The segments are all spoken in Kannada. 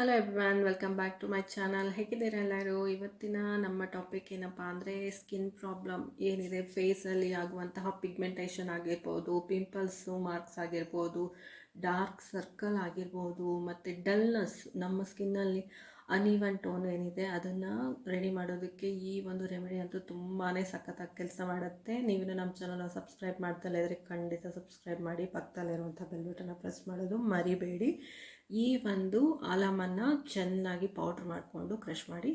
Hello everyone, welcome back to my channel. ಹೇಗಿದ್ದೀರಾ ಎಲ್ಲರೂ? ಇವತ್ತಿನ ನಮ್ಮ ಟಾಪಿಕ್ ಏನಪ್ಪ ಅಂದರೆ ಸ್ಕಿನ್ ಪ್ರಾಬ್ಲಮ್ ಏನಿದೆ, ಫೇಸಲ್ಲಿ ಆಗುವಂತಹ ಪಿಗ್ಮೆಂಟೇಷನ್ ಆಗಿರ್ಬೋದು, ಪಿಂಪಲ್ಸು ಮಾರ್ಕ್ಸ್ ಆಗಿರ್ಬೋದು, ಡಾರ್ಕ್ ಸರ್ಕಲ್ ಆಗಿರ್ಬೋದು, ಮತ್ತು ಡಲ್ನೆಸ್ ನಮ್ಮ ಸ್ಕಿನ್ನಲ್ಲಿ ಅನ್ಈವನ್ ಟೋನ್ ಏನಿದೆ ಅದನ್ನು ರೆಡಿ ಮಾಡೋದಕ್ಕೆ ಈ ಒಂದು ರೆಮಿಡಿ ಅಂತೂ ತುಂಬಾ ಸಖತ್ತಾಗಿ ಕೆಲಸ ಮಾಡುತ್ತೆ. ನೀವು ನಮ್ಮ ಚಾನಲ್ನ ಸಬ್ಸ್ಕ್ರೈಬ್ ಮಾಡ್ತಲೇ ಇದ್ದರೆ ಖಂಡಿತ ಸಬ್ಸ್ಕ್ರೈಬ್ ಮಾಡಿ, ಪಕ್ಕದಲ್ಲಿರುವಂಥ ಬೆಲ್ ಬಟನ್ನ ಪ್ರೆಸ್ ಮಾಡೋದು ಮರಿಬೇಡಿ. ಈ ಒಂದು ಆಲಮನ್ನು ಚೆನ್ನಾಗಿ ಪೌಡ್ರ್ ಮಾಡಿಕೊಂಡು ಕ್ರಷ್ ಮಾಡಿ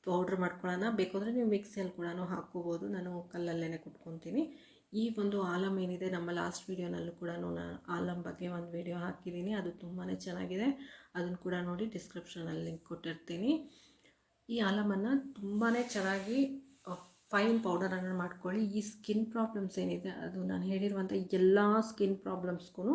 ಪೌಡ್ರ್ ಮಾಡ್ಕೊಳ್ಳೋಣ. ಬೇಕಾದರೆ ನೀವು ಮಿಕ್ಸಿಯಲ್ಲಿ ಕೂಡ ಹಾಕ್ಕೋಬೋದು. ನಾನು ಕಲ್ಲಲ್ಲೇ ಕುಟ್ಕೊತೀನಿ. ಈ ಒಂದು ಆಲಮ್ ಏನಿದೆ, ನಮ್ಮ ಲಾಸ್ಟ್ ವೀಡಿಯೋನಲ್ಲೂ ಕೂಡ ನಾನು ಆಲಮ್ ಬಗ್ಗೆ ಒಂದು ವಿಡಿಯೋ ಹಾಕಿದ್ದೀನಿ, ಅದು ತುಂಬಾ ಚೆನ್ನಾಗಿದೆ. ಅದನ್ನು ಕೂಡ ನೋಡಿ, ಡಿಸ್ಕ್ರಿಪ್ಷನಲ್ಲಿ ಲಿಂಕ್ ಕೊಟ್ಟಿರ್ತೀನಿ. ಈ ಆಲಮನ್ನು ತುಂಬಾ ಚೆನ್ನಾಗಿ ಫೈನ್ ಪೌಡರನ್ನು ಮಾಡ್ಕೊಳ್ಳಿ. ಈ ಸ್ಕಿನ್ ಪ್ರಾಬ್ಲಮ್ಸ್ ಏನಿದೆ, ಅದು ನಾನು ಹೇಳಿರುವಂಥ ಎಲ್ಲ ಸ್ಕಿನ್ ಪ್ರಾಬ್ಲಮ್ಸ್ಗೂ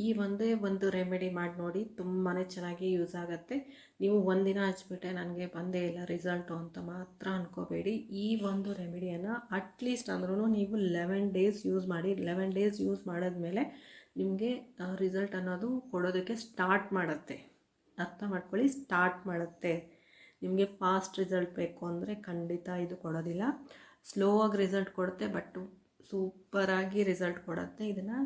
ಈ ಒಂದೇ ಒಂದು ರೆಮಿಡಿ ಮಾಡಿ ನೋಡಿ, ತುಂಬಾ ಚೆನ್ನಾಗಿ ಯೂಸ್ ಆಗುತ್ತೆ. ನೀವು ಒಂದಿನ ಹಚ್ಬಿಟ್ಟೆ ನನಗೆ ಬಂದೇ ಇಲ್ಲ ರಿಸಲ್ಟು ಅಂತ ಮಾತ್ರ ಅಂದ್ಕೋಬೇಡಿ. ಈ ಒಂದು ರೆಮಿಡಿಯನ್ನು ಅಟ್ಲೀಸ್ಟ್ ಅಂದ್ರೂ ನೀವು 11 ಡೇಸ್ ಯೂಸ್ ಮಾಡಿ. 11 ಡೇಸ್ ಯೂಸ್ ಮಾಡಿದ್ಮೇಲೆ ನಿಮಗೆ ರಿಸಲ್ಟ್ ಅನ್ನೋದು ಕೊಡೋದಕ್ಕೆ ಸ್ಟಾರ್ಟ್ ಮಾಡುತ್ತೆ. ಅರ್ಥ ಮಾಡ್ಕೊಳ್ಳಿ, ಸ್ಟಾರ್ಟ್ ಮಾಡುತ್ತೆ. ನಿಮಗೆ ಫಾಸ್ಟ್ ರಿಸಲ್ಟ್ ಬೇಕು ಅಂದರೆ ಖಂಡಿತ ಇದು ಕೊಡೋದಿಲ್ಲ. ಸ್ಲೋ ಆಗಿ ರಿಸಲ್ಟ್ ಕೊಡುತ್ತೆ, ಬಟ್ ಸೂಪರಾಗಿ ರಿಸಲ್ಟ್ ಕೊಡುತ್ತೆ. ಇದನ್ನು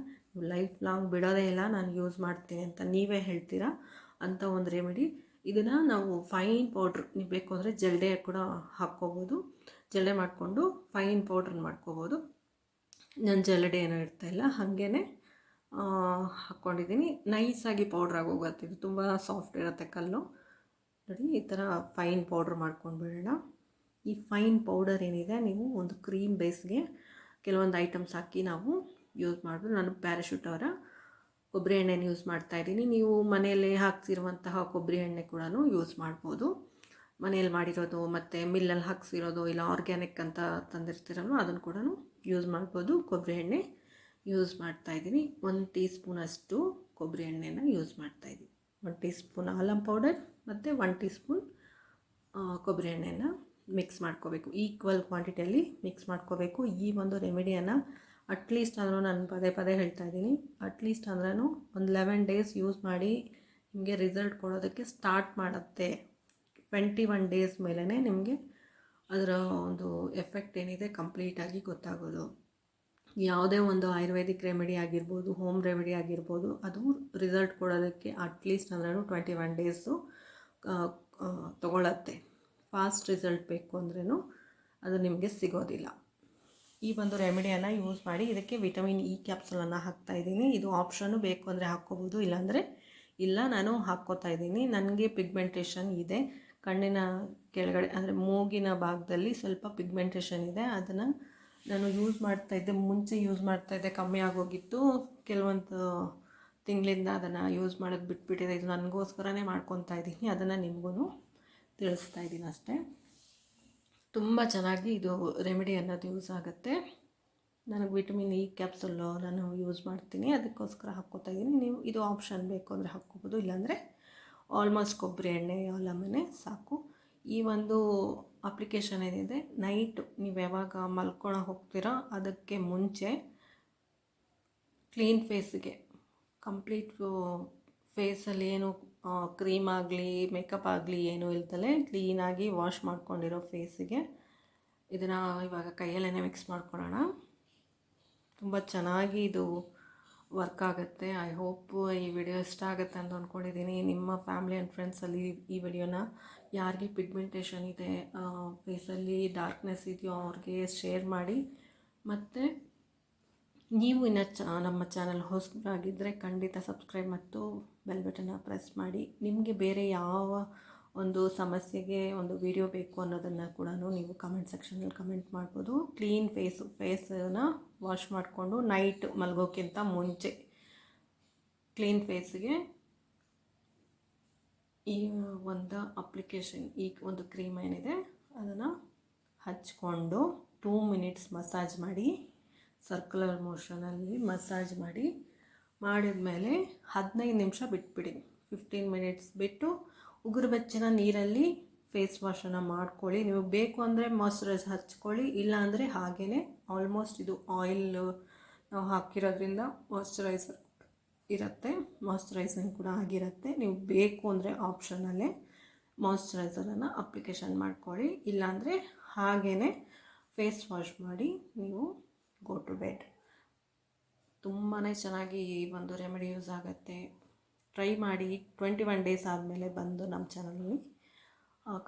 ಲೈಫ್ ಲಾಂಗ್ ಬಿಡೋದೇ ಇಲ್ಲ, ನಾನು ಯೂಸ್ ಮಾಡ್ತೀನಿ ಅಂತ ನೀವೇ ಹೇಳ್ತೀರಾ ಅಂಥ ಒಂದು ರೆಮಿಡಿ. ಇದನ್ನು ನಾವು ಫೈನ್ ಪೌಡ್ರ್, ನೀವು ಬೇಕು ಅಂದರೆ ಜಲ್ಡೆ ಕೂಡ ಹಾಕ್ಕೋಬೋದು. ಜಲ್ಡೆ ಮಾಡಿಕೊಂಡು ಫೈನ್ ಪೌಡ್ರನ್ನ ಮಾಡ್ಕೋಬೋದು. ನಾನು ಜಲ್ಡೆ ಏನೋ ಇರ್ತಾಯಿಲ್ಲ, ಹಾಗೇ ಹಾಕ್ಕೊಂಡಿದ್ದೀನಿ. ನೈಸಾಗಿ ಪೌಡ್ರ್ ಆಗೋಗುತ್ತೆ. ಇದು ತುಂಬ ಸಾಫ್ಟ್ ಇರುತ್ತೆ ಕಲ್ಲು. ನೋಡಿ, ಈ ಥರ ಫೈನ್ ಪೌಡ್ರ್ ಮಾಡ್ಕೊಂಡ್ಬಿಡೋಣ. ಈ ಫೈನ್ ಪೌಡರ್ ಏನಿದೆ, ನೀವು ಒಂದು ಕ್ರೀಮ್ ಬೇಸ್ಗೆ ಕೆಲವೊಂದು ಐಟಮ್ಸ್ ಹಾಕಿ ನಾವು ಯೂಸ್ ಮಾಡ್ಬೋದು. ನಾನು ಪ್ಯಾರಾಶೂಟ್ ಅವರ ಕೊಬ್ಬರಿ ಎಣ್ಣೆನ ಯೂಸ್ ಮಾಡ್ತಾಯಿದ್ದೀನಿ. ನೀವು ಮನೆಯಲ್ಲೇ ಹಾಕ್ಸಿರುವಂತಹ ಕೊಬ್ಬರಿ ಎಣ್ಣೆ ಕೂಡ ಯೂಸ್ ಮಾಡ್ಬೋದು. ಮನೆಯಲ್ಲಿ ಮಾಡಿರೋದು ಮತ್ತು ಮಿಲ್ಲಲ್ಲಿ ಹಾಕ್ಸಿರೋದು, ಇಲ್ಲ ಆರ್ಗ್ಯಾನಿಕ್ ಅಂತ ತಂದಿರ್ತೀರಲ್ವ, ಅದನ್ನು ಕೂಡ ಯೂಸ್ ಮಾಡ್ಬೋದು. ಕೊಬ್ಬರಿ ಎಣ್ಣೆ ಯೂಸ್ ಮಾಡ್ತಾಯಿದ್ದೀನಿ. 1 ಟೀ ಸ್ಪೂನಷ್ಟು ಕೊಬ್ಬರಿ ಎಣ್ಣೆನ ಯೂಸ್ ಮಾಡ್ತಾಯಿದ್ದೀನಿ. 1 ಟೀ ಸ್ಪೂನ್ ಆಲಮ್ ಪೌಡರ್ ಮತ್ತು 1 ಟೀ ಸ್ಪೂನ್ ಕೊಬ್ಬರಿ ಎಣ್ಣೆನ ಮಿಕ್ಸ್ ಮಾಡ್ಕೋಬೇಕು. ಈಕ್ವಲ್ ಕ್ವಾಂಟಿಟಿಯಲ್ಲಿ ಮಿಕ್ಸ್ ಮಾಡ್ಕೋಬೇಕು. ಈ ಒಂದು ರೆಮಿಡಿಯನ್ನು ಅಟ್ಲೀಸ್ಟ್ ಅಂದರೂ, ನಾನು ಪದೇ ಪದೇ ಹೇಳ್ತಾ ಇದ್ದೀನಿ, ಅಟ್ಲೀಸ್ಟ್ ಅಂದ್ರೂ ಒಂದು 11 ಡೇಸ್ ಯೂಸ್ ಮಾಡಿ ನಿಮಗೆ ರಿಸಲ್ಟ್ ಕೊಡೋದಕ್ಕೆ ಸ್ಟಾರ್ಟ್ ಮಾಡುತ್ತೆ. 21 ಡೇಸ್ ಮೇಲೇ ನಿಮಗೆ ಅದರ ಒಂದು ಎಫೆಕ್ಟ್ ಏನಿದೆ ಕಂಪ್ಲೀಟಾಗಿ ಗೊತ್ತಾಗೋದು. ಯಾವುದೇ ಒಂದು ಆಯುರ್ವೇದಿಕ್ ರೆಮಿಡಿ ಆಗಿರ್ಬೋದು, ಹೋಮ್ ರೆಮಿಡಿ ಆಗಿರ್ಬೋದು, ಅದು ರಿಸಲ್ಟ್ ಕೊಡೋದಕ್ಕೆ ಅಟ್ಲೀಸ್ಟ್ ಅಂದ್ರೂ 21 ಡೇಸು ತೊಗೊಳತ್ತೆ. ಫಾಸ್ಟ್ ರಿಸಲ್ಟ್ ಬೇಕು ಅಂದ್ರೂ ಅದು ನಿಮಗೆ ಸಿಗೋದಿಲ್ಲ. ಈ ಒಂದು ರೆಮಿಡಿಯನ್ನು ಯೂಸ್ ಮಾಡಿ. ಇದಕ್ಕೆ ವಿಟಮಿನ್ ಇ ಕ್ಯಾಪ್ಸುಲನ್ನು ಹಾಕ್ತಾಯಿದ್ದೀನಿ. ಇದು ಆಪ್ಷನ್ನು, ಬೇಕು ಅಂದರೆ ಹಾಕ್ಕೋಬೋದು, ಇಲ್ಲಾಂದರೆ ಇಲ್ಲ. ನಾನು ಹಾಕ್ಕೋತಾ ಇದ್ದೀನಿ. ನನಗೆ ಪಿಗ್ಮೆಂಟೇಷನ್ ಇದೆ ಕಣ್ಣಿನ ಕೆಳಗಡೆ, ಅಂದರೆ ಮೂಗಿನ ಭಾಗದಲ್ಲಿ ಸ್ವಲ್ಪ ಪಿಗ್ಮೆಂಟೇಷನ್ ಇದೆ. ಅದನ್ನು ನಾನು ಯೂಸ್ ಮಾಡ್ತಾಯಿದ್ದೆ, ಮುಂಚೆ ಯೂಸ್ ಮಾಡ್ತಾಯಿದ್ದೆ, ಕಮ್ಮಿ ಆಗೋಗಿತ್ತು. ಕೆಲವೊಂದು ತಿಂಗಳಿಂದ ಅದನ್ನು ಯೂಸ್ ಮಾಡೋದು ಬಿಟ್ಬಿಟ್ಟಿದೆ. ಇದು ನನಗೋಸ್ಕರನೇ ಮಾಡ್ಕೊತಾ ಇದ್ದೀನಿ, ಅದನ್ನು ನಿಮಗೂ ತಿಳಿಸ್ತಾ ಇದ್ದೀನಿ ಅಷ್ಟೇ. ತುಂಬ ಚೆನ್ನಾಗಿ ಇದು ರೆಮಿಡಿ ಅನ್ನೋದು ಯೂಸ್ ಆಗುತ್ತೆ. ನನಗೆ ವಿಟಮಿನ್ ಇ ಕ್ಯಾಪ್ಸುಲ್ಲು ನಾನು ಯೂಸ್ ಮಾಡ್ತೀನಿ, ಅದಕ್ಕೋಸ್ಕರ ಹಾಕ್ಕೋತಾ ಇದ್ದೀನಿ. ನೀವು ಇದು ಆಪ್ಷನ್, ಬೇಕು ಅಂದರೆ ಹಾಕ್ಕೋಬೋದು, ಇಲ್ಲಾಂದರೆ ಆಲ್ಮೋಸ್ಟ್ ಕೊಬ್ಬರಿ ಎಣ್ಣೆ ಆಲಮನೆ ಸಾಕು. ಈ ಒಂದು ಅಪ್ಲಿಕೇಶನ್ ಏನಿದೆ, ನೈಟ್ ನೀವು ಯಾವಾಗ ಮಲ್ಕೊಳ್ಳೋ ಹೋಗ್ತೀರೋ ಅದಕ್ಕೆ ಮುಂಚೆ ಕ್ಲೀನ್ ಫೇಸಿಗೆ, ಕಂಪ್ಲೀಟ್ ಫೇಸಲ್ಲಿ ಏನು ಕ್ರೀಮ್ ಆಗಲಿ ಮೇಕಪ್ ಆಗಲಿ ಏನೂ ಇಲ್ದಲೆ ಕ್ಲೀನಾಗಿ ವಾಶ್ ಮಾಡ್ಕೊಂಡಿರೋ ಫೇಸಿಗೆ ಇದನ್ನು ಇವಾಗ ಕೈಯಲ್ಲೇ ಮಿಕ್ಸ್ ಮಾಡ್ಕೊಳ್ಳೋಣ. ತುಂಬ ಚೆನ್ನಾಗಿ ಇದು ವರ್ಕ್ ಆಗುತ್ತೆ. ಐ ಹೋಪ್ ಈ ವಿಡಿಯೋ ಇಷ್ಟ ಆಗುತ್ತೆ ಅಂತ ಅಂದ್ಕೊಂಡಿದ್ದೀನಿ. ನಿಮ್ಮ ಫ್ಯಾಮಿಲಿ ಆ್ಯಂಡ್ ಫ್ರೆಂಡ್ಸಲ್ಲಿ ಈ ವಿಡಿಯೋನ ಯಾರಿಗೆ ಪಿಗ್ಮೆಂಟೇಷನ್ ಇದೆ, ಫೇಸಲ್ಲಿ ಡಾರ್ಕ್ನೆಸ್ ಇದೆಯೋ ಅವ್ರಿಗೆ ಶೇರ್ ಮಾಡಿ. ಮತ್ತು ನೀವು ಇನ್ನು ನಮ್ಮ ಚಾನಲ್ ಹೊಸಬರಾಗಿದ್ದರೆ ಖಂಡಿತ ಸಬ್ಸ್ಕ್ರೈಬ್ ಮತ್ತು ಬೆಲ್ ಬಟನ್ನ ಪ್ರೆಸ್ ಮಾಡಿ. ನಿಮಗೆ ಬೇರೆ ಯಾವ ಒಂದು ಸಮಸ್ಯೆಗೆ ಒಂದು ವಿಡಿಯೋ ಬೇಕು ಅನ್ನೋದನ್ನು ಕೂಡ ನೀವು ಕಮೆಂಟ್ ಸೆಕ್ಷನಲ್ಲಿ ಕಮೆಂಟ್ ಮಾಡ್ಬೋದು. ಕ್ಲೀನ್ ಫೇಸನ್ನು ವಾಶ್ ಮಾಡಿಕೊಂಡು ನೈಟ್ ಮಲಗೋಕ್ಕಿಂತ ಮುಂಚೆ ಕ್ಲೀನ್ ಫೇಸ್ಗೆ ಈ ಒಂದು ಅಪ್ಲಿಕೇಶನ್, ಈ ಒಂದು ಕ್ರೀಮ್ ಏನಿದೆ ಅದನ್ನು ಹಚ್ಕೊಂಡು 2 ಮಿನಿಟ್ಸ್ ಮಸಾಜ್ ಮಾಡಿ, ಸರ್ಕ್ಯುಲರ್ ಮೋಷನಲ್ಲಿ ಮಸಾಜ್ ಮಾಡಿದ್ಮೇಲೆ 15 ನಿಮಿಷ ಬಿಟ್ಬಿಡಿ. 15 ಮಿನಿಟ್ಸ್ ಬಿಟ್ಟು ಉಗುರು ಬೆಚ್ಚನ ನೀರಲ್ಲಿ ಫೇಸ್ ವಾಶನ್ನು ಮಾಡ್ಕೊಳ್ಳಿ. ನೀವು ಬೇಕು ಅಂದರೆ ಮಾಯ್ಶ್ಚರೈಸ್ ಹಚ್ಕೊಳ್ಳಿ, ಇಲ್ಲಾಂದರೆ ಹಾಗೇ ಆಲ್ಮೋಸ್ಟ್ ಇದು ಆಯಿಲ್ ನಾವು ಹಾಕಿರೋದ್ರಿಂದ ಮಾಯ್ಶ್ಚರೈಸರ್ ಇರುತ್ತೆ, ಮಾಯ್ಶ್ಚರೈಸಿಂಗ್ ಕೂಡ ಆಗಿರುತ್ತೆ. ನೀವು ಬೇಕು ಅಂದರೆ ಆಪ್ಷನಲ್ಲೇ ಮಾಯ್ಶ್ಚರೈಸರನ್ನು ಅಪ್ಲಿಕೇಶನ್ ಮಾಡ್ಕೊಳ್ಳಿ, ಇಲ್ಲಾಂದರೆ ಹಾಗೇ ಫೇಸ್ ವಾಶ್ ಮಾಡಿ ನೀವು ಗೋ ಟು ಬೆಡ್. ತುಂಬಾ ಚೆನ್ನಾಗಿ ಈ ಒಂದು ರೆಮಿಡಿ ಯೂಸ್ ಆಗುತ್ತೆ. ಟ್ರೈ ಮಾಡಿ. 21 ಡೇಸ್ ಆದಮೇಲೆ ಬಂದು ನಮ್ಮ ಚಾನಲಲ್ಲಿ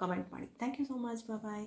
ಕಮೆಂಟ್ ಮಾಡಿ. Thank you so much. Bye.